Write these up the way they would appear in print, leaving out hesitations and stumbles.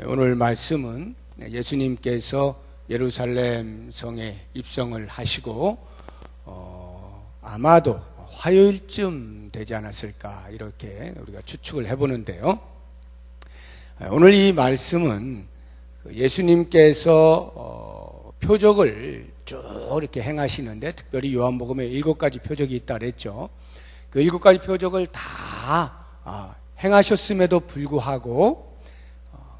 오늘 말씀은 예수님께서 예루살렘 성에 입성을 하시고 아마도 화요일쯤 되지 않았을까 이렇게 우리가 추측을 해보는데요. 오늘 이 말씀은 예수님께서 표적을 쭉 이렇게 행하시는데, 특별히 요한복음에 7가지 표적이 있다 그랬죠. 그 7가지 표적을 다 행하셨음에도 불구하고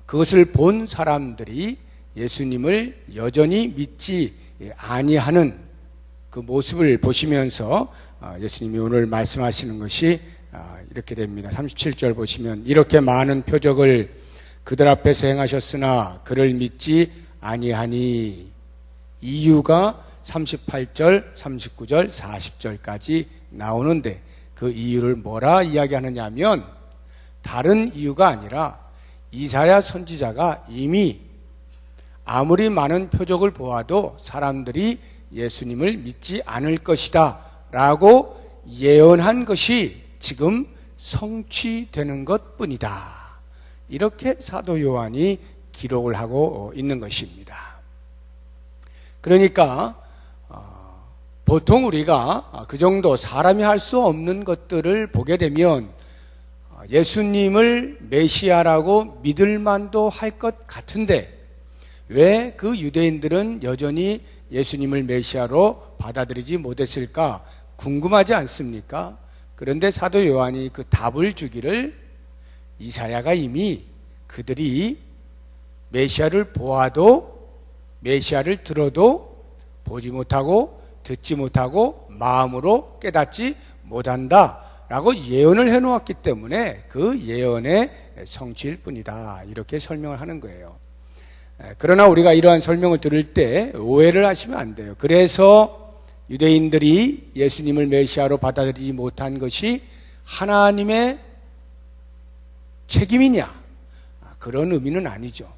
그것을 본 사람들이 예수님을 여전히 믿지 아니하는 그 모습을 보시면서 예수님이 오늘 말씀하시는 것이 이렇게 됩니다. 37절 보시면, 이렇게 많은 표적을 그들 앞에서 행하셨으나 그를 믿지 아니하니. 이유가 38절, 39절, 40절까지 나오는데, 그 이유를 뭐라 이야기하느냐 하면 다른 이유가 아니라 이사야 선지자가 이미 아무리 많은 표적을 보아도 사람들이 예수님을 믿지 않을 것이다 라고 예언한 것이 지금 성취되는 것뿐이다, 이렇게 사도 요한이 기록을 하고 있는 것입니다. 그러니까 보통 우리가 그 정도 사람이 할 수 없는 것들을 보게 되면 예수님을 메시아라고 믿을 만도 할 것 같은데, 왜 그 유대인들은 여전히 예수님을 메시아로 받아들이지 못했을까 궁금하지 않습니까? 그런데 사도 요한이 그 답을 주기를, 이사야가 이미 그들이 메시아를 보아도, 메시아를 들어도 보지 못하고 듣지 못하고 마음으로 깨닫지 못한다 라고 예언을 해놓았기 때문에 그 예언의 성취일 뿐이다, 이렇게 설명을 하는 거예요. 그러나 우리가 이러한 설명을 들을 때 오해를 하시면 안 돼요. 그래서 유대인들이 예수님을 메시아로 받아들이지 못한 것이 하나님의 책임이냐, 그런 의미는 아니죠.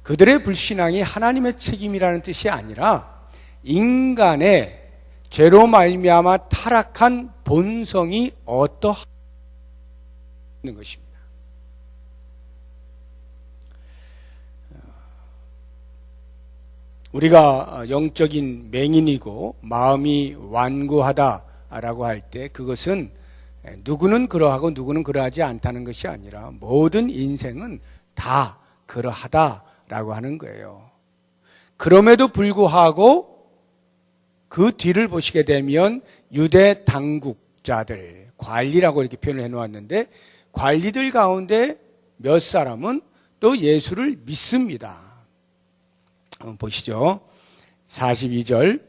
그들의 불신앙이 하나님의 책임이라는 뜻이 아니라 인간의 죄로 말미암아 타락한 본성이 어떠한 것입니다. 우리가 영적인 맹인이고 마음이 완고하다라고 할 때 그것은 누구는 그러하고 누구는 그러하지 않다는 것이 아니라 모든 인생은 다 그러하다라고 하는 거예요. 그럼에도 불구하고 그 뒤를 보시게 되면 유대 당국자들, 관리라고 이렇게 표현을 해놓았는데, 관리들 가운데 몇 사람은 또 예수를 믿습니다. 한번 보시죠. 42절,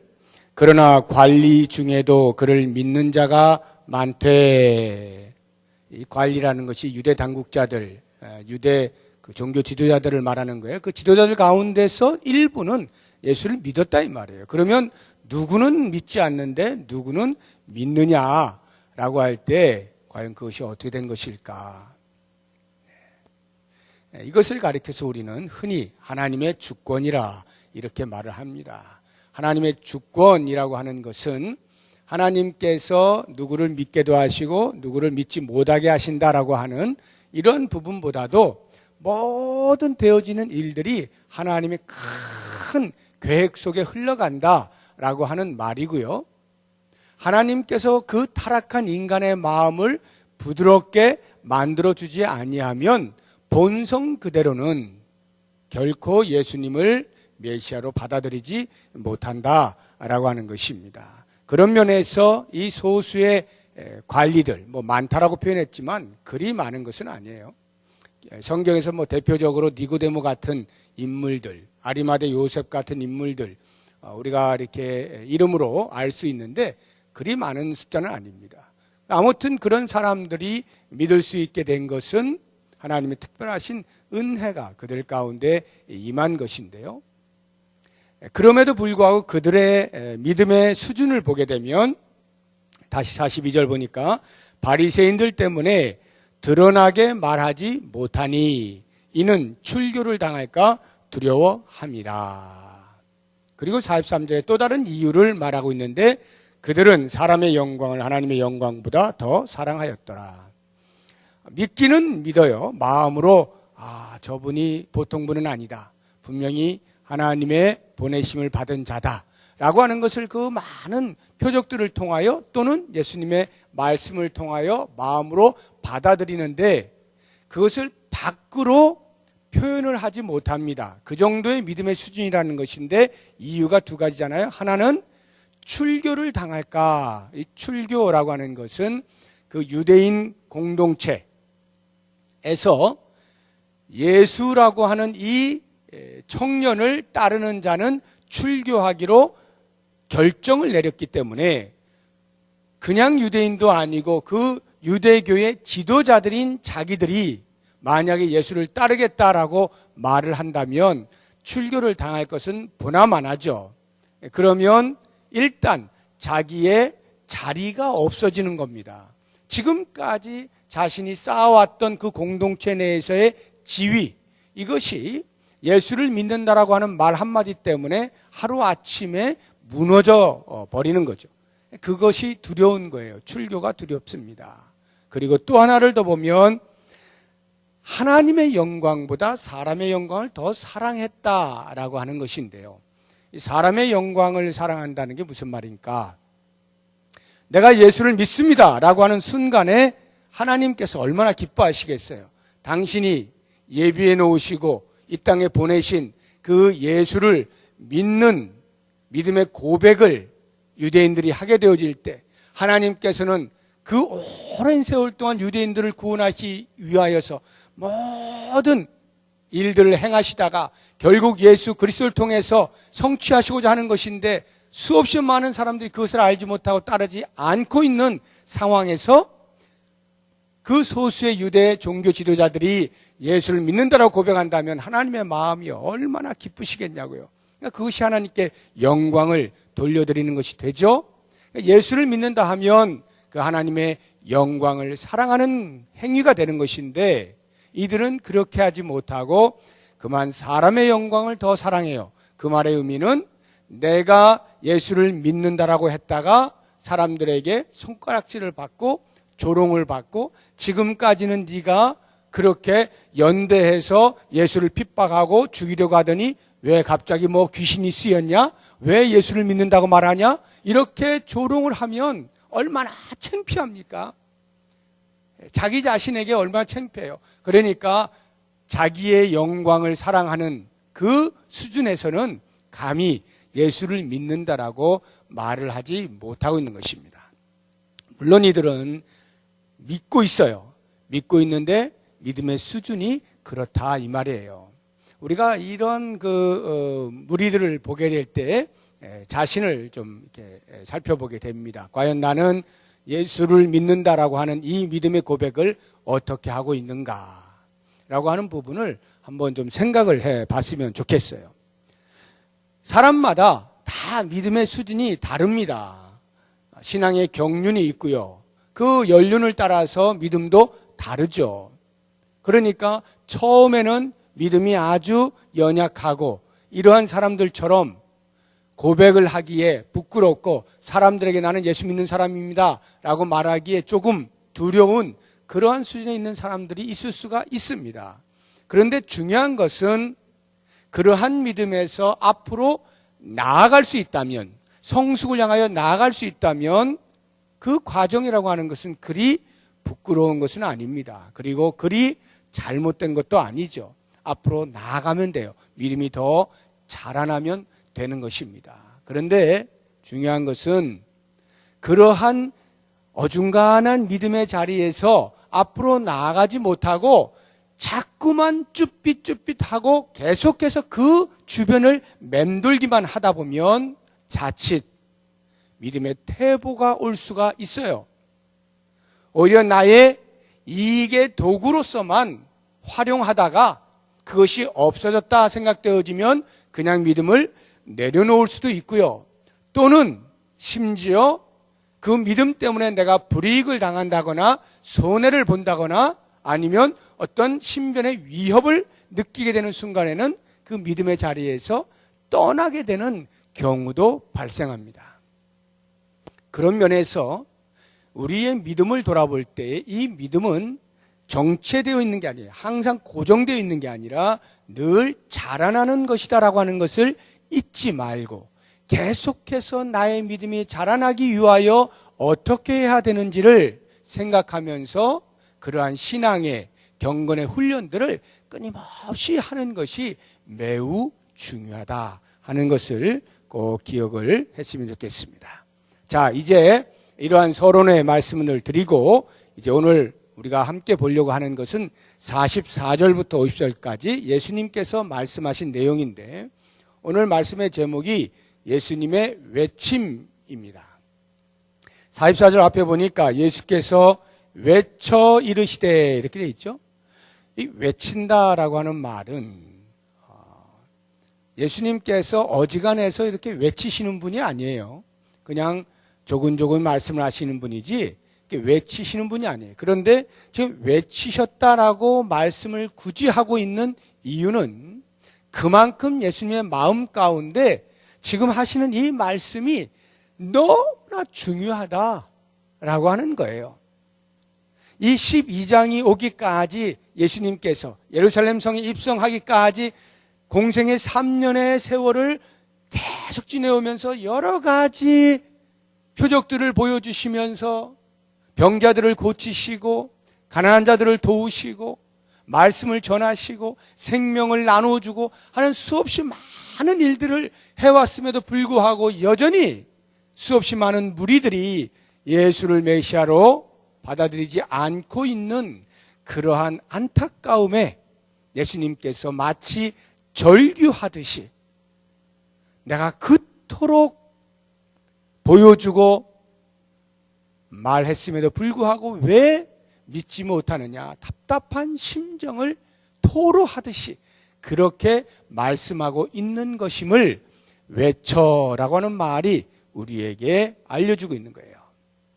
그러나 관리 중에도 그를 믿는 자가 많되. 이 관리라는 것이 유대 당국자들, 유대 그 종교 지도자들을 말하는 거예요. 그 지도자들 가운데서 일부는 예수를 믿었다 이 말이에요. 그러면 누구는 믿지 않는데 누구는 믿느냐라고 할 때 과연 그것이 어떻게 된 것일까? 이것을 가리켜서 우리는 흔히 하나님의 주권이라 이렇게 말을 합니다. 하나님의 주권이라고 하는 것은 하나님께서 누구를 믿게도 하시고 누구를 믿지 못하게 하신다라고 하는 이런 부분보다도 모든 되어지는 일들이 하나님의 큰 계획 속에 흘러간다라고 하는 말이고요. 하나님께서 그 타락한 인간의 마음을 부드럽게 만들어주지 아니하면 본성 그대로는 결코 예수님을 메시아로 받아들이지 못한다라고 하는 것입니다. 그런 면에서 이 소수의 관리들, 많다라고 표현했지만 그리 많은 것은 아니에요. 성경에서 대표적으로 니고데모 같은 인물들, 아리마대 요셉 같은 인물들, 우리가 이렇게 이름으로 알 수 있는데 그리 많은 숫자는 아닙니다. 아무튼 그런 사람들이 믿을 수 있게 된 것은 하나님의 특별하신 은혜가 그들 가운데 임한 것인데요. 그럼에도 불구하고 그들의 믿음의 수준을 보게 되면, 다시 42절 보니까, 바리새인들 때문에 드러나게 말하지 못하니 이는 출교를 당할까 두려워함이라. 그리고 43절에 또 다른 이유를 말하고 있는데, 그들은 사람의 영광을 하나님의 영광보다 더 사랑하였더라. 믿기는 믿어요. 마음으로 저분이 보통 분은 아니다. 분명히 하나님의 보내심을 받은 자다라고 하는 것을 그 많은 표적들을 통하여 또는 예수님의 말씀을 통하여 마음으로 받아들이는데 그것을 밖으로 표현을 하지 못합니다. 그 정도의 믿음의 수준이라는 것인데 이유가 두 가지잖아요. 하나는 출교를 당할까. 이 출교라고 하는 것은 그 유대인 공동체에서 예수라고 하는 이 청년을 따르는 자는 출교하기로 결정을 내렸기 때문에 그냥 유대인도 아니고 그 유대교의 지도자들인 자기들이 만약에 예수를 따르겠다라고 말을 한다면 출교를 당할 것은 보나마나죠. 그러면 일단 자기의 자리가 없어지는 겁니다. 지금까지 자신이 쌓아왔던 그 공동체 내에서의 지위, 이것이 예수를 믿는다라고 하는 말 한마디 때문에 하루아침에 무너져 버리는 거죠. 그것이 두려운 거예요. 출교가 두렵습니다. 그리고 또 하나를 더 보면 하나님의 영광보다 사람의 영광을 더 사랑했다라고 하는 것인데요. 사람의 영광을 사랑한다는 게 무슨 말입니까? 내가 예수를 믿습니다 라고 하는 순간에 하나님께서 얼마나 기뻐하시겠어요. 당신이 예비해 놓으시고 이 땅에 보내신 그 예수를 믿는 믿음의 고백을 유대인들이 하게 되어질 때 하나님께서는 그 오랜 세월 동안 유대인들을 구원하기 위하여서 모든 일들을 행하시다가 결국 예수 그리스도를 통해서 성취하시고자 하는 것인데 수없이 많은 사람들이 그것을 알지 못하고 따르지 않고 있는 상황에서 그 소수의 유대 종교 지도자들이 예수를 믿는다라고 고백한다면 하나님의 마음이 얼마나 기쁘시겠냐고요. 그러니까 그것이 하나님께 영광을 돌려드리는 것이 되죠. 예수를 믿는다 하면 그 하나님의 영광을 사랑하는 행위가 되는 것인데 이들은 그렇게 하지 못하고 그만 사람의 영광을 더 사랑해요. 그 말의 의미는 내가 예수를 믿는다라고 했다가 사람들에게 손가락질을 받고 조롱을 받고 지금까지는 네가 그렇게 연대해서 예수를 핍박하고 죽이려고 하더니 왜 갑자기 뭐 귀신이 쓰였냐? 왜 예수를 믿는다고 말하냐? 이렇게 조롱을 하면 얼마나 창피합니까? 자기 자신에게 얼마나 창피해요. 그러니까 자기의 영광을 사랑하는 그 수준에서는 감히 예수를 믿는다라고 말을 하지 못하고 있는 것입니다. 물론 이들은 믿고 있어요. 믿고 있는데 믿음의 수준이 그렇다 이 말이에요. 우리가 이런 무리들을 보게 될 때 자신을 좀 이렇게 살펴보게 됩니다. 과연 나는 예수를 믿는다라고 하는 이 믿음의 고백을 어떻게 하고 있는가라고 하는 부분을 한번 좀 생각을 해 봤으면 좋겠어요. 사람마다 다 믿음의 수준이 다릅니다. 신앙의 경륜이 있고요. 그 연륜을 따라서 믿음도 다르죠. 그러니까 처음에는 믿음이 아주 연약하고 이러한 사람들처럼 고백을 하기에 부끄럽고 사람들에게 나는 예수 믿는 사람입니다 라고 말하기에 조금 두려운 그러한 수준에 있는 사람들이 있을 수가 있습니다. 그런데 중요한 것은 그러한 믿음에서 앞으로 나아갈 수 있다면, 성숙을 향하여 나아갈 수 있다면 그 과정이라고 하는 것은 그리 부끄러운 것은 아닙니다. 그리고 그리 잘못된 것도 아니죠. 앞으로 나아가면 돼요. 믿음이 더 자라나면 되는 것입니다. 그런데 중요한 것은 그러한 어중간한 믿음의 자리에서 앞으로 나아가지 못하고 자꾸만 쭈삣쭈삣하고 계속해서 그 주변을 맴돌기만 하다 보면 자칫 믿음의 퇴보가 올 수가 있어요. 오히려 나의 이익의 도구로서만 활용하다가 그것이 없어졌다 생각되어지면 그냥 믿음을 내려놓을 수도 있고요. 또는 심지어 그 믿음 때문에 내가 불이익을 당한다거나 손해를 본다거나 아니면 어떤 신변의 위협을 느끼게 되는 순간에는 그 믿음의 자리에서 떠나게 되는 경우도 발생합니다. 그런 면에서 우리의 믿음을 돌아볼 때 이 믿음은 정체되어 있는 게 아니에요. 항상 고정되어 있는 게 아니라 늘 자라나는 것이다라고 하는 것을 잊지 말고 계속해서 나의 믿음이 자라나기 위하여 어떻게 해야 되는지를 생각하면서 그러한 신앙의 경건의 훈련들을 끊임없이 하는 것이 매우 중요하다 하는 것을 꼭 기억을 했으면 좋겠습니다. 자, 이제 이러한 서론의 말씀을 드리고 이제 오늘 우리가 함께 보려고 하는 것은 44절부터 50절까지 예수님께서 말씀하신 내용인데 오늘 말씀의 제목이 예수님의 외침입니다. 44절 앞에 보니까 예수께서 외쳐 이르시되 이렇게 되어 있죠. 이 외친다라고 하는 말은 예수님께서 어지간해서 이렇게 외치시는 분이 아니에요. 그냥 조근조근 말씀을 하시는 분이지 외치시는 분이 아니에요. 그런데 지금 외치셨다라고 말씀을 굳이 하고 있는 이유는 그만큼 예수님의 마음 가운데 지금 하시는 이 말씀이 너무나 중요하다라고 하는 거예요. 이 12장이 오기까지 예수님께서 예루살렘 성에 입성하기까지 공생의 3년의 세월을 계속 지내오면서 여러 가지 표적들을 보여주시면서 병자들을 고치시고 가난한 자들을 도우시고 말씀을 전하시고 생명을 나눠주고 하는 수없이 많은 일들을 해왔음에도 불구하고 여전히 수없이 많은 무리들이 예수를 메시아로 받아들이지 않고 있는 그러한 안타까움에 예수님께서 마치 절규하듯이 내가 그토록 보여주고 말했음에도 불구하고 왜 믿지 못하느냐 답답한 심정을 토로하듯이 그렇게 말씀하고 있는 것임을 외쳐라고 하는 말이 우리에게 알려주고 있는 거예요.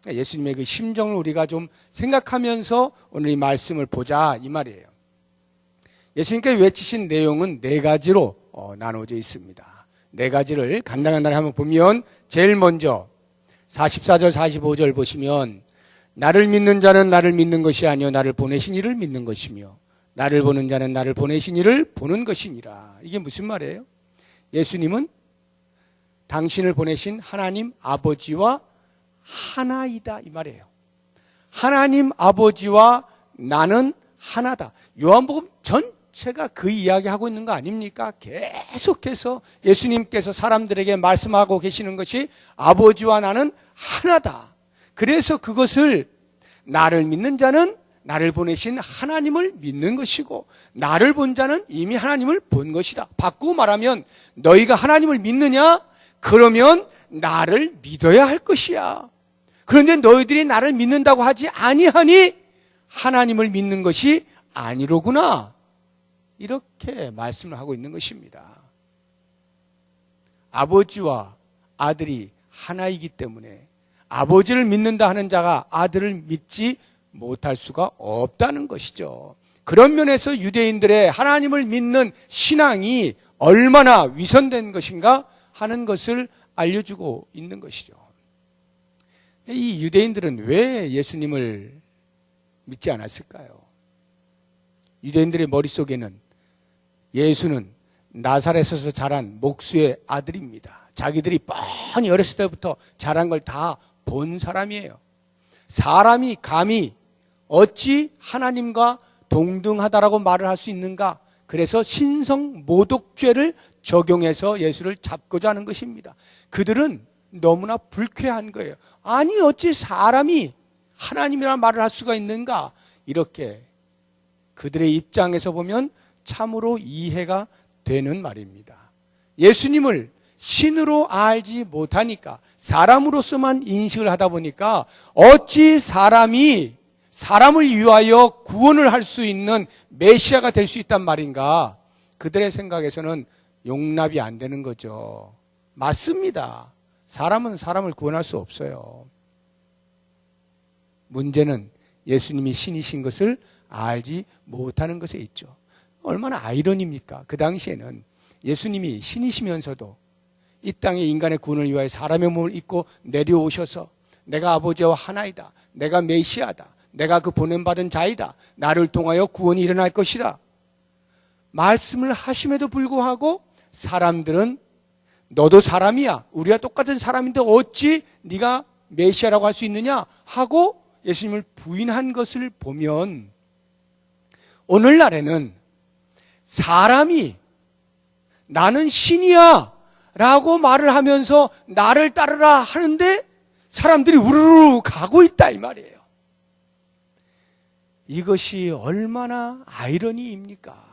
예수님의 그 심정을 우리가 좀 생각하면서 오늘 이 말씀을 보자 이 말이에요. 예수님께서 외치신 내용은 네 가지로 나눠져 있습니다. 네 가지를 간단하게 한번 보면 제일 먼저 44절 45절 보시면 나를 믿는 자는 나를 믿는 것이 아니요 나를 보내신 이를 믿는 것이며 나를 보는 자는 나를 보내신 이를 보는 것이니라. 이게 무슨 말이에요? 예수님은 당신을 보내신 하나님 아버지와 하나이다 이 말이에요. 하나님 아버지와 나는 하나다. 요한복음 전체가 그 이야기하고 있는 거 아닙니까? 계속해서 예수님께서 사람들에게 말씀하고 계시는 것이 아버지와 나는 하나다. 그래서 그것을 나를 믿는 자는 나를 보내신 하나님을 믿는 것이고 나를 본 자는 이미 하나님을 본 것이다. 바꾸고 말하면 너희가 하나님을 믿느냐? 그러면 나를 믿어야 할 것이야. 그런데 너희들이 나를 믿는다고 하지 아니하니 하나님을 믿는 것이 아니로구나. 이렇게 말씀을 하고 있는 것입니다. 아버지와 아들이 하나이기 때문에 아버지를 믿는다 하는 자가 아들을 믿지 못할 수가 없다는 것이죠. 그런 면에서 유대인들의 하나님을 믿는 신앙이 얼마나 위선된 것인가 하는 것을 알려주고 있는 것이죠. 이 유대인들은 왜 예수님을 믿지 않았을까요? 유대인들의 머릿속에는 예수는 나사렛에서 자란 목수의 아들입니다. 자기들이 뻔히 어렸을 때부터 자란 걸 다 본 사람이에요. 사람이 감히 어찌 하나님과 동등하다라고 말을 할 수 있는가? 그래서 신성 모독죄를 적용해서 예수를 잡고자 하는 것입니다. 그들은 너무나 불쾌한 거예요. 아니 어찌 사람이 하나님이라는 말을 할 수가 있는가? 이렇게 그들의 입장에서 보면 참으로 이해가 되는 말입니다. 예수님을 신으로 알지 못하니까 사람으로서만 인식을 하다 보니까 어찌 사람이 사람을 위하여 구원을 할 수 있는 메시아가 될 수 있단 말인가? 그들의 생각에서는 용납이 안 되는 거죠. 맞습니다. 사람은 사람을 구원할 수 없어요. 문제는 예수님이 신이신 것을 알지 못하는 것에 있죠. 얼마나 아이러니입니까? 그 당시에는 예수님이 신이시면서도 이 땅에 인간의 구원을 위하여 사람의 몸을 입고 내려오셔서 내가 아버지와 하나이다. 내가 메시아다. 내가 그 보냄받은 자이다. 나를 통하여 구원이 일어날 것이다. 말씀을 하심에도 불구하고 사람들은 너도 사람이야. 우리가 똑같은 사람인데 어찌 네가 메시아라고 할 수 있느냐 하고 예수님을 부인한 것을 보면 오늘날에는 사람이 나는 신이야 라고 말을 하면서 나를 따르라 하는데 사람들이 우르르 가고 있다 이 말이에요. 이것이 얼마나 아이러니입니까?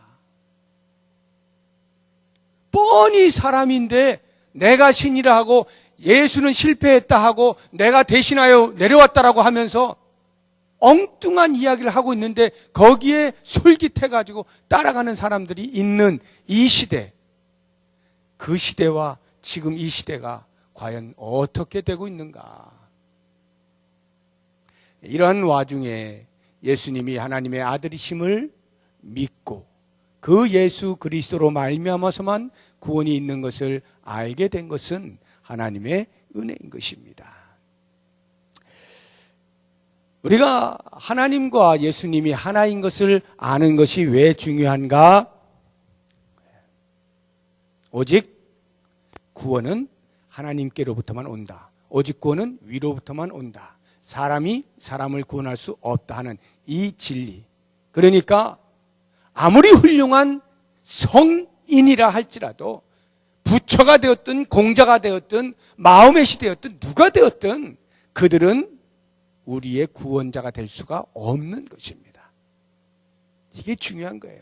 뻔히 사람인데 내가 신이라 하고 예수는 실패했다 하고 내가 대신하여 내려왔다라고 하면서 엉뚱한 이야기를 하고 있는데 거기에 솔깃해가지고 따라가는 사람들이 있는 이 시대, 그 시대와 지금 이 시대가 과연 어떻게 되고 있는가? 이러한 와중에 예수님이 하나님의 아들이심을 믿고 그 예수 그리스도로 말미암아서만 구원이 있는 것을 알게 된 것은 하나님의 은혜인 것입니다. 우리가 하나님과 예수님이 하나인 것을 아는 것이 왜 중요한가? 오직 구원은 하나님께로부터만 온다. 오직 구원은 위로부터만 온다. 사람이 사람을 구원할 수 없다 하는 이 진리. 그러니까 아무리 훌륭한 성인이라 할지라도 부처가 되었든 공자가 되었든 마호멧이 되었든 누가 되었든 그들은 우리의 구원자가 될 수가 없는 것입니다. 이게 중요한 거예요.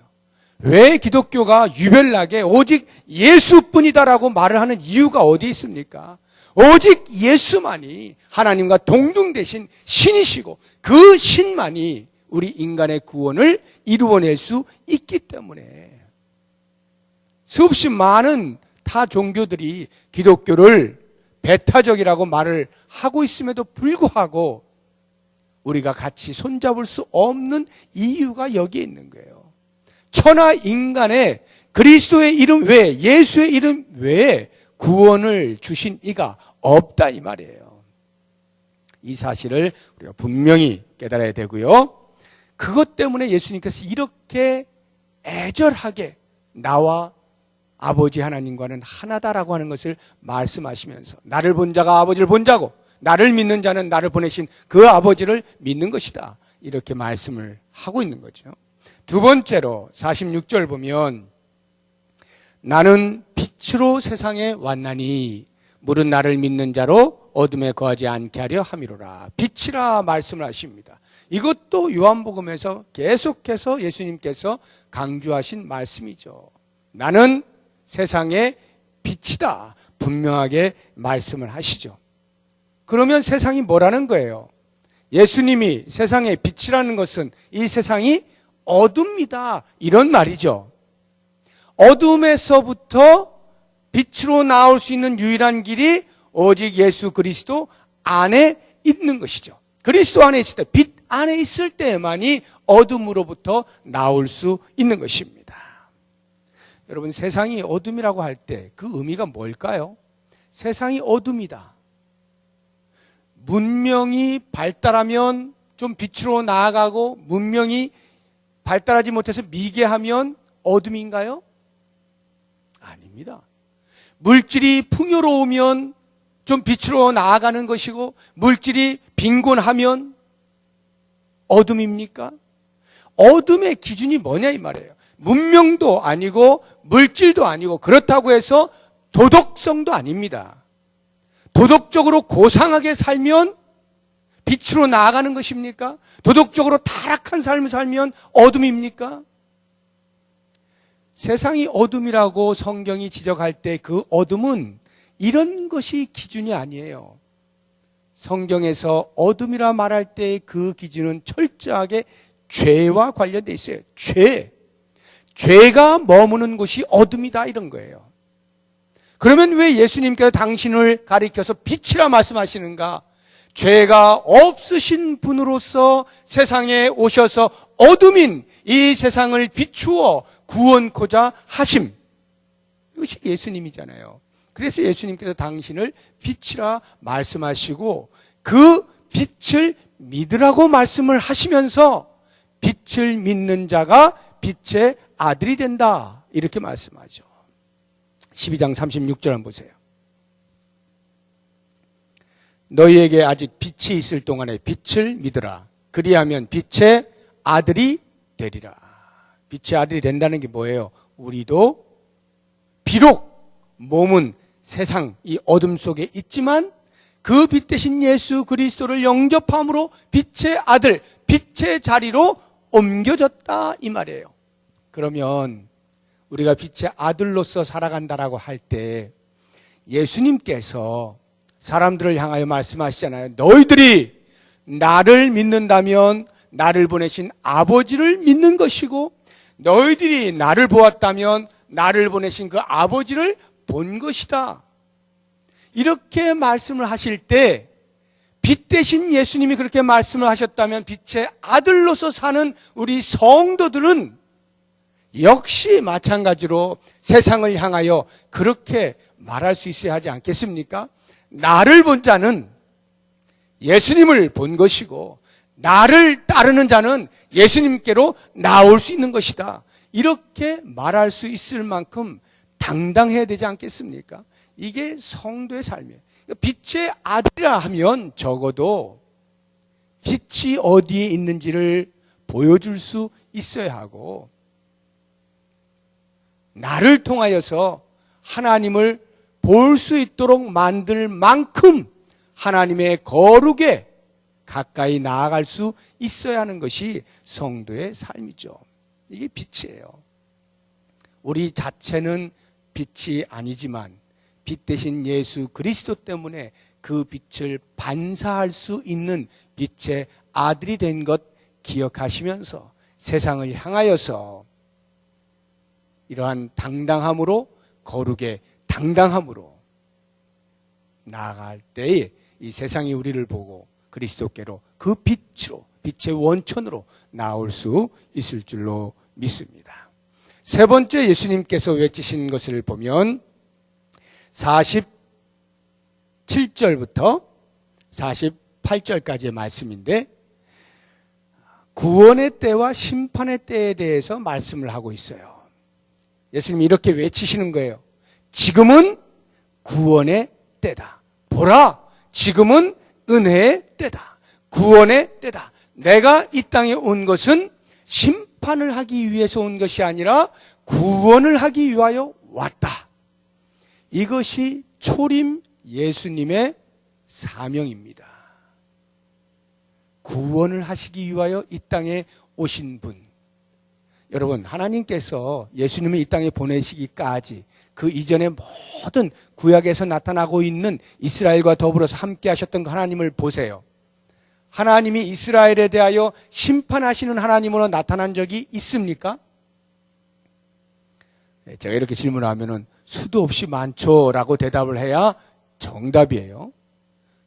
왜 기독교가 유별나게 오직 예수뿐이다라고 말을 하는 이유가 어디 있습니까? 오직 예수만이 하나님과 동등되신 신이시고 그 신만이 우리 인간의 구원을 이루어낼 수 있기 때문에 수없이 많은 타 종교들이 기독교를 배타적이라고 말을 하고 있음에도 불구하고 우리가 같이 손잡을 수 없는 이유가 여기에 있는 거예요. 천하 인간의 그리스도의 이름 외에, 예수의 이름 외에 구원을 주신 이가 없다 이 말이에요. 이 사실을 우리가 분명히 깨달아야 되고요. 그것 때문에 예수님께서 이렇게 애절하게 나와 아버지 하나님과는 하나다라고 하는 것을 말씀하시면서 나를 본 자가 아버지를 본 자고 나를 믿는 자는 나를 보내신 그 아버지를 믿는 것이다. 이렇게 말씀을 하고 있는 거죠. 두 번째로 46절 보면 나는 빛으로 세상에 왔나니 물은 나를 믿는 자로 어둠에 거하지 않게 하려 함이로라. 빛이라 말씀을 하십니다. 이것도 요한복음에서 계속해서 예수님께서 강조하신 말씀이죠. 나는 세상의 빛이다. 분명하게 말씀을 하시죠. 그러면 세상이 뭐라는 거예요? 예수님이 세상의 빛이라는 것은 이 세상이 어둠이다. 이런 말이죠. 어둠에서부터 빛으로 나올 수 있는 유일한 길이 오직 예수 그리스도 안에 있는 것이죠. 그리스도 안에 있을 때, 빛 안에 있을 때만이 어둠으로부터 나올 수 있는 것입니다. 여러분, 세상이 어둠이라고 할 때 그 의미가 뭘까요? 세상이 어둠이다. 문명이 발달하면 좀 빛으로 나아가고 문명이 발달하지 못해서 미개하면 어둠인가요? 아닙니다. 물질이 풍요로우면 좀 빛으로 나아가는 것이고 물질이 빈곤하면 어둠입니까? 어둠의 기준이 뭐냐 이 말이에요. 문명도 아니고 물질도 아니고 그렇다고 해서 도덕성도 아닙니다. 도덕적으로 고상하게 살면 빛으로 나아가는 것입니까? 도덕적으로 타락한 삶을 살면 어둠입니까? 세상이 어둠이라고 성경이 지적할 때 그 어둠은 이런 것이 기준이 아니에요. 성경에서 어둠이라 말할 때 그 기준은 철저하게 죄와 관련되어 있어요. 죄가 머무는 곳이 어둠이다 이런 거예요. 그러면 왜 예수님께서 당신을 가리켜서 빛이라 말씀하시는가? 죄가 없으신 분으로서 세상에 오셔서 어둠인 이 세상을 비추어 구원코자 하심. 이것이 예수님이잖아요. 그래서 예수님께서 당신을 빛이라 말씀하시고 그 빛을 믿으라고 말씀을 하시면서 빛을 믿는 자가 빛의 아들이 된다, 이렇게 말씀하죠. 12장 36절 한번 보세요. 너희에게 아직 빛이 있을 동안에 빛을 믿으라. 그리하면 빛의 아들이 되리라. 빛의 아들이 된다는 게 뭐예요? 우리도 비록 몸은 세상 이 어둠 속에 있지만 그 빛 대신 예수 그리스도를 영접함으로 빛의 아들, 빛의 자리로 옮겨졌다, 이 말이에요. 그러면 우리가 빛의 아들로서 살아간다라고 할 때 예수님께서 사람들을 향하여 말씀하시잖아요. 너희들이 나를 믿는다면 나를 보내신 아버지를 믿는 것이고, 너희들이 나를 보았다면 나를 보내신 그 아버지를 본 것이다. 이렇게 말씀을 하실 때 빛 대신 예수님이 그렇게 말씀을 하셨다면 빛의 아들로서 사는 우리 성도들은 역시 마찬가지로 세상을 향하여 그렇게 말할 수 있어야 하지 않겠습니까? 나를 본 자는 예수님을 본 것이고 나를 따르는 자는 예수님께로 나올 수 있는 것이다. 이렇게 말할 수 있을 만큼 당당해야 되지 않겠습니까? 이게 성도의 삶이에요. 빛의 아들이라 하면 적어도 빛이 어디에 있는지를 보여줄 수 있어야 하고, 나를 통하여서 하나님을 볼 수 있도록 만들 만큼 하나님의 거룩에 가까이 나아갈 수 있어야 하는 것이 성도의 삶이죠. 이게 빛이에요. 우리 자체는 빛이 아니지만 빛 대신 예수 그리스도 때문에 그 빛을 반사할 수 있는 빛의 아들이 된 것 기억하시면서 세상을 향하여서 이러한 당당함으로, 거룩의 당당함으로 나아갈 때에 이 세상이 우리를 보고 그리스도께로 그 빛으로, 빛의 원천으로 나올 수 있을 줄로 믿습니다. 세 번째 예수님께서 외치신 것을 보면 47절부터 48절까지의 말씀인데, 구원의 때와 심판의 때에 대해서 말씀을 하고 있어요. 예수님이 이렇게 외치시는 거예요. 지금은 구원의 때다. 보라, 지금은 은혜의 때다. 구원의 때다. 내가 이 땅에 온 것은 심판을 하기 위해서 온 것이 아니라 구원을 하기 위하여 왔다. 이것이 초림 예수님의 사명입니다. 구원을 하시기 위하여 이 땅에 오신 분. 여러분, 하나님께서 예수님을 이 땅에 보내시기까지 그 이전의 모든 구약에서 나타나고 있는 이스라엘과 더불어서 함께 하셨던 그 하나님을 보세요. 하나님이 이스라엘에 대하여 심판하시는 하나님으로 나타난 적이 있습니까? 제가 이렇게 질문하면은 수도 없이 많죠라고 대답을 해야 정답이에요.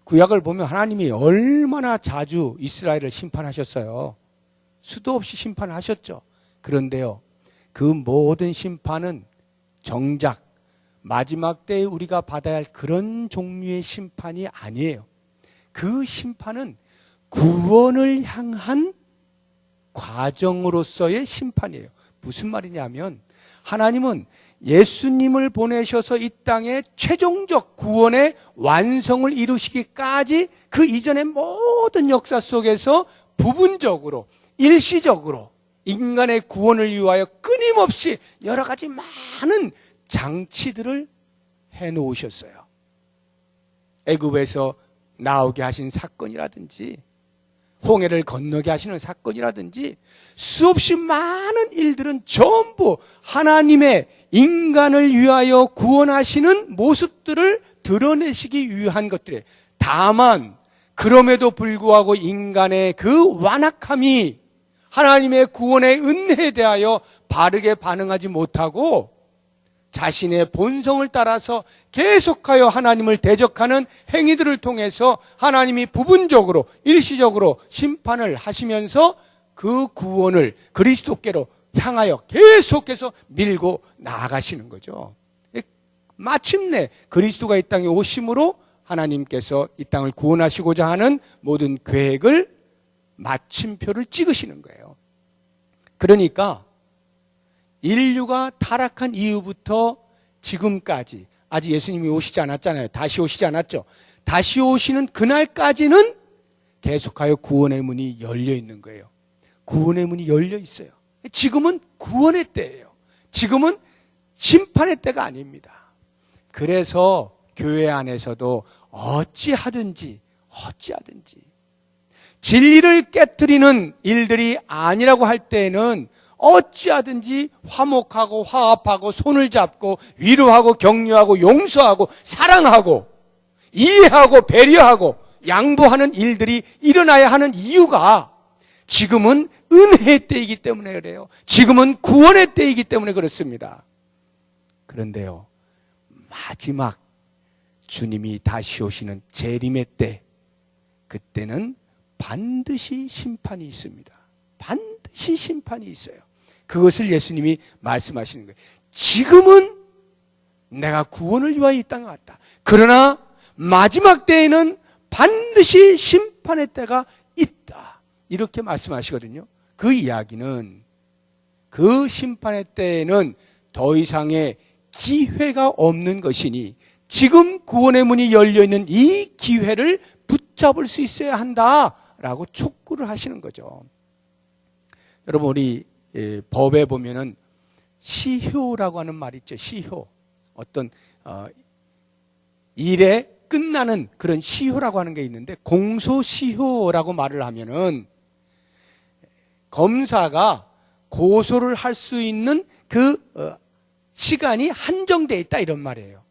구약을 보면 하나님이 얼마나 자주 이스라엘을 심판하셨어요. 수도 없이 심판하셨죠. 그런데요, 그 모든 심판은 정작 마지막 때에 우리가 받아야 할 그런 종류의 심판이 아니에요. 그 심판은 구원을 향한 과정으로서의 심판이에요. 무슨 말이냐면, 하나님은 예수님을 보내셔서 이 땅에 최종적 구원의 완성을 이루시기까지 그 이전의 모든 역사 속에서 부분적으로, 일시적으로 인간의 구원을 위하여 끊임없이 여러 가지 많은 장치들을 해놓으셨어요. 애굽에서 나오게 하신 사건이라든지, 홍해를 건너게 하시는 사건이라든지, 수없이 많은 일들은 전부 하나님의 인간을 위하여 구원하시는 모습들을 드러내시기 위한 것들이에요. 다만 그럼에도 불구하고 인간의 그 완악함이 하나님의 구원의 은혜에 대하여 바르게 반응하지 못하고 자신의 본성을 따라서 계속하여 하나님을 대적하는 행위들을 통해서 하나님이 부분적으로, 일시적으로 심판을 하시면서 그 구원을 그리스도께로 향하여 계속해서 밀고 나아가시는 거죠. 마침내 그리스도가 이 땅에 오심으로 하나님께서 이 땅을 구원하시고자 하는 모든 계획을 마침표를 찍으시는 거예요. 그러니까 인류가 타락한 이후부터 지금까지 아직 예수님이 오시지 않았잖아요. 다시 오시지 않았죠. 다시 오시는 그날까지는 계속하여 구원의 문이 열려 있는 거예요. 구원의 문이 열려 있어요. 지금은 구원의 때예요. 지금은 심판의 때가 아닙니다. 그래서 교회 안에서도 어찌하든지 진리를 깨트리는 일들이 아니라고 할 때에는 어찌하든지 화목하고 화합하고 손을 잡고 위로하고 격려하고 용서하고 사랑하고 이해하고 배려하고 양보하는 일들이 일어나야 하는 이유가 지금은 은혜의 때이기 때문에 그래요. 지금은 구원의 때이기 때문에 그렇습니다. 그런데요, 마지막 주님이 다시 오시는 재림의 때, 그때는 반드시 심판이 있습니다. 반드시 심판이 있어요. 그것을 예수님이 말씀하시는 거예요. 지금은 내가 구원을 위하여 이 땅에 왔다. 그러나 마지막 때에는 반드시 심판의 때가 있다. 이렇게 말씀하시거든요. 그 이야기는 그 심판의 때에는 더 이상의 기회가 없는 것이니 지금 구원의 문이 열려있는 이 기회를 붙잡을 수 있어야 한다라고 촉구를 하시는 거죠. 여러분, 우리 법에 보면은 시효라고 하는 말이 있죠. 시효. 어떤 일에 끝나는 그런 시효라고 하는 게 있는데, 공소시효라고 말을 하면은 검사가 고소를 할 수 있는 그 시간이 한정되어 있다, 이런 말이에요.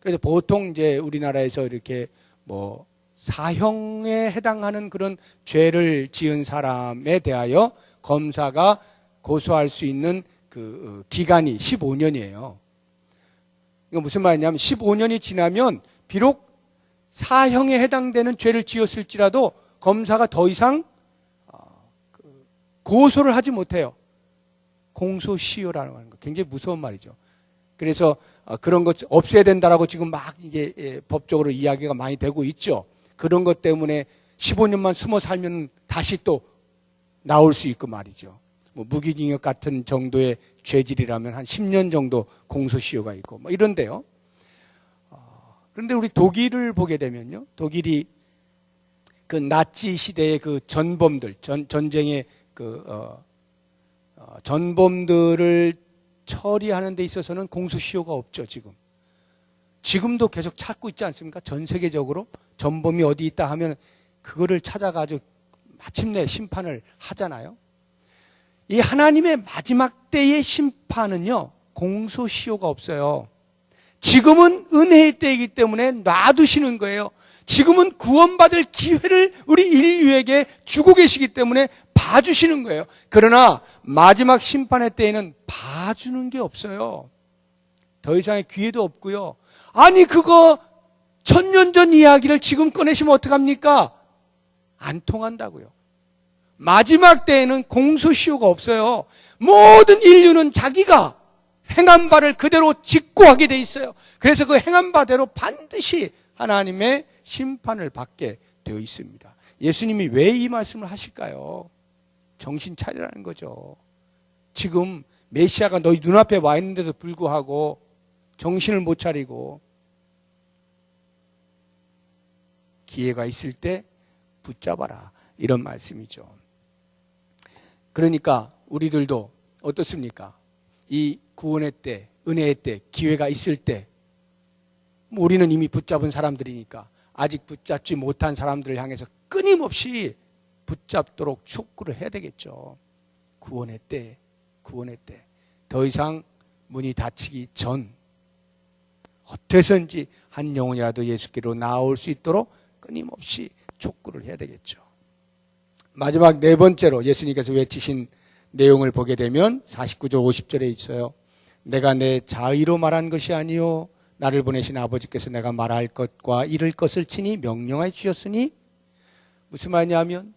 그래서 보통 이제 우리나라에서 이렇게 뭐 사형에 해당하는 그런 죄를 지은 사람에 대하여 검사가 고소할 수 있는 그 기간이 15년이에요. 이거 무슨 말이냐면 15년이 지나면 비록 사형에 해당되는 죄를 지었을지라도 검사가 더 이상 고소를 하지 못해요. 공소시효라는 거 굉장히 무서운 말이죠. 그래서 그런 것 없애야 된다라고 지금 막 이게 법적으로 이야기가 많이 되고 있죠. 그런 것 때문에 15년만 숨어 살면 다시 또 나올 수 있고 말이죠. 뭐 무기징역 같은 정도의 죄질이라면 한 10년 정도 공소시효가 있고 뭐 이런데요. 그런데 우리 독일을 보게 되면요, 독일이 그 나치 시대의 그 전범들, 전쟁의 그 전범들을 처리하는 데 있어서는 공소시효가 없죠. 지금도 계속 찾고 있지 않습니까? 전 세계적으로 전범이 어디 있다 하면 그거를 찾아가지고 마침내 심판을 하잖아요. 이 하나님의 마지막 때의 심판은요, 공소시효가 없어요. 지금은 은혜의 때이기 때문에 놔두시는 거예요. 지금은 구원받을 기회를 우리 인류에게 주고 계시기 때문에 봐주시는 거예요. 그러나 마지막 심판의 때에는 봐주는 게 없어요. 더 이상의 기회도 없고요. 아니, 그거 1000년 전 이야기를 지금 꺼내시면 어떡합니까? 안 통한다고요. 마지막 때에는 공소시효가 없어요. 모든 인류는 자기가 행한 바를 그대로 직고하게 돼 있어요. 그래서 그 행한 바대로 반드시 하나님의 심판을 받게 되어 있습니다. 예수님이 왜 이 말씀을 하실까요? 정신 차리라는 거죠. 지금 메시아가 너희 눈앞에 와 있는데도 불구하고 정신을 못 차리고 기회가 있을 때 붙잡아라, 이런 말씀이죠. 그러니까 우리들도 어떻습니까? 이 구원의 때, 은혜의 때, 기회가 있을 때 우리는 이미 붙잡은 사람들이니까 아직 붙잡지 못한 사람들을 향해서 끊임없이 붙잡도록 촉구를 해야 되겠죠. 구원의 때. 더 이상 문이 닫히기 전 어떻게든지 한 영혼이라도 예수께로 나올 수 있도록 끊임없이 촉구를 해야 되겠죠. 마지막 네 번째로 예수님께서 외치신 내용을 보게 되면 49절 50절에 있어요. 내가 내 자의로 말한 것이 아니요 나를 보내신 아버지께서 내가 말할 것과 이를 것을 친히 명령하여 주셨으니, 무슨 말이냐면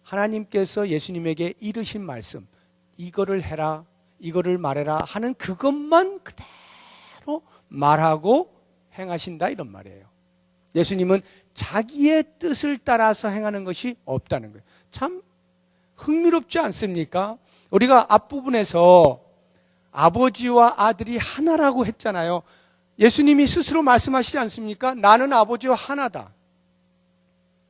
하나님께서 예수님에게 이르신 말씀, 이거를 해라, 이거를 말해라 하는 그것만 그대로 말하고 행하신다, 이런 말이에요. 예수님은 자기의 뜻을 따라서 행하는 것이 없다는 거예요. 참 흥미롭지 않습니까? 우리가 앞부분에서 아버지와 아들이 하나라고 했잖아요. 예수님이 스스로 말씀하시지 않습니까? 나는 아버지와 하나다.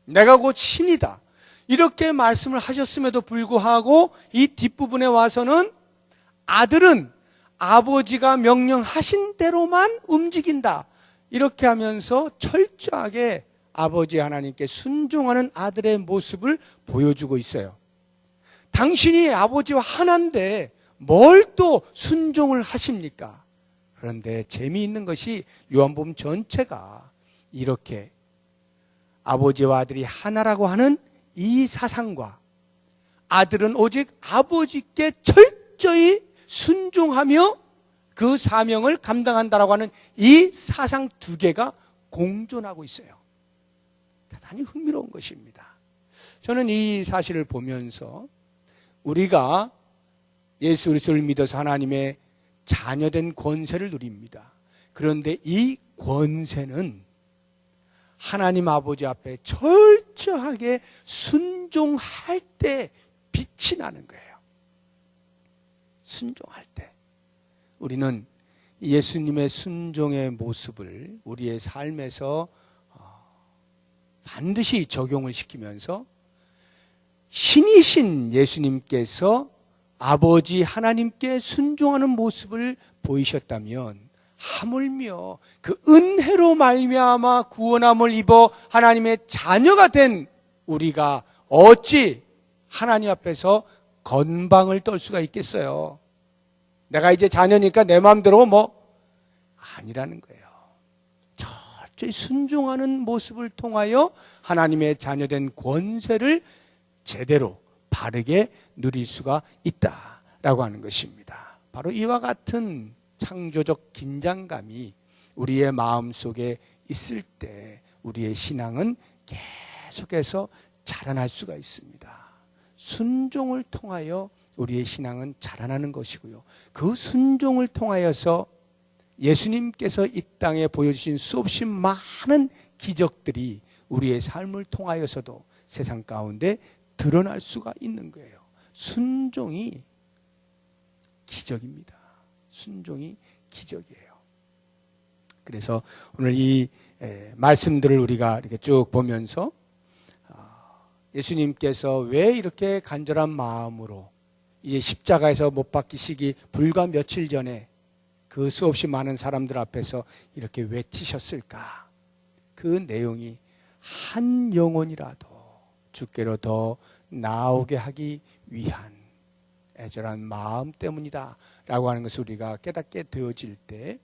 내가 곧 신이다. 이렇게 말씀을 하셨음에도 불구하고 이 뒷부분에 와서는 아들은 아버지가 명령하신 대로만 움직인다. 이렇게 하면서 철저하게 아버지 하나님께 순종하는 아들의 모습을 보여주고 있어요. 당신이 아버지와 하나인데 뭘 또 순종을 하십니까? 그런데 재미있는 것이 요한복음 전체가 이렇게 아버지와 아들이 하나라고 하는 이 사상과 아들은 오직 아버지께 철저히 순종하며 그 사명을 감당한다라고 하는 이 사상 두 개가 공존하고 있어요. 대단히 흥미로운 것입니다. 저는 이 사실을 보면서 우리가 예수 그리스도를 믿어서 하나님의 자녀된 권세를 누립니다. 그런데 이 권세는 하나님 아버지 앞에 철저하게 순종할 때 빛이 나는 거예요. 순종할 때. 우리는 예수님의 순종의 모습을 우리의 삶에서 반드시 적용을 시키면서 신이신 예수님께서 아버지 하나님께 순종하는 모습을 보이셨다면 하물며 그 은혜로 말미암아 구원함을 입어 하나님의 자녀가 된 우리가 어찌 하나님 앞에서 건방을 떨 수가 있겠어요? 내가 이제 자녀니까 내 마음대로 아니라는 거예요. 철저히 순종하는 모습을 통하여 하나님의 자녀된 권세를 제대로 바르게 누릴 수가 있다라고 하는 것입니다. 바로 이와 같은 창조적 긴장감이 우리의 마음속에 있을 때 우리의 신앙은 계속해서 자라날 수가 있습니다. 순종을 통하여 우리의 신앙은 자라나는 것이고요. 그 순종을 통하여서 예수님께서 이 땅에 보여주신 수없이 많은 기적들이 우리의 삶을 통하여서도 세상 가운데 드러날 수가 있는 거예요. 순종이 기적입니다. 순종이 기적이에요. 그래서 오늘 이 말씀들을 우리가 이렇게 쭉 보면서 예수님께서 왜 이렇게 간절한 마음으로 이제 십자가에서 못 박히시기 불과 며칠 전에 그 수없이 많은 사람들 앞에서 이렇게 외치셨을까? 그 내용이 한 영혼이라도 주께로 더 나오게 하기 위한 애절한 마음 때문이다 라고 하는 것을 우리가 깨닫게 되어질 때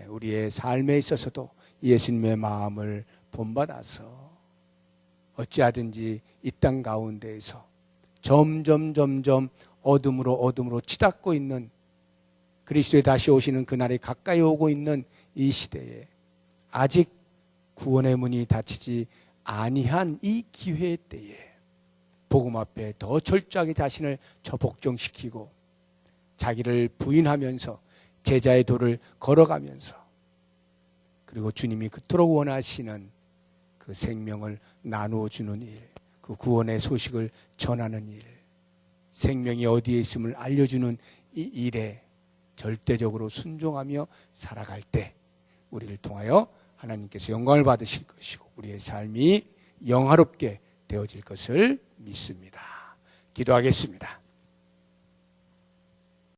우리의 삶에 있어서도 예수님의 마음을 본받아서 어찌하든지 이 땅 가운데에서 점점 어둠으로 치닫고 있는 그리스도의 다시 오시는 그날이 가까이 오고 있는 이 시대에 아직 구원의 문이 닫히지 아니한 이 기회 때에 복음 앞에 더 철저하게 자신을 저복종시키고 자기를 부인하면서 제자의 도를 걸어가면서 그리고 주님이 그토록 원하시는 그 생명을 나누어 주는 일, 그 구원의 소식을 전하는 일, 생명이 어디에 있음을 알려주는 이 일에 절대적으로 순종하며 살아갈 때 우리를 통하여 하나님께서 영광을 받으실 것이고 우리의 삶이 영화롭게 되어질 것을 믿습니다. 기도하겠습니다.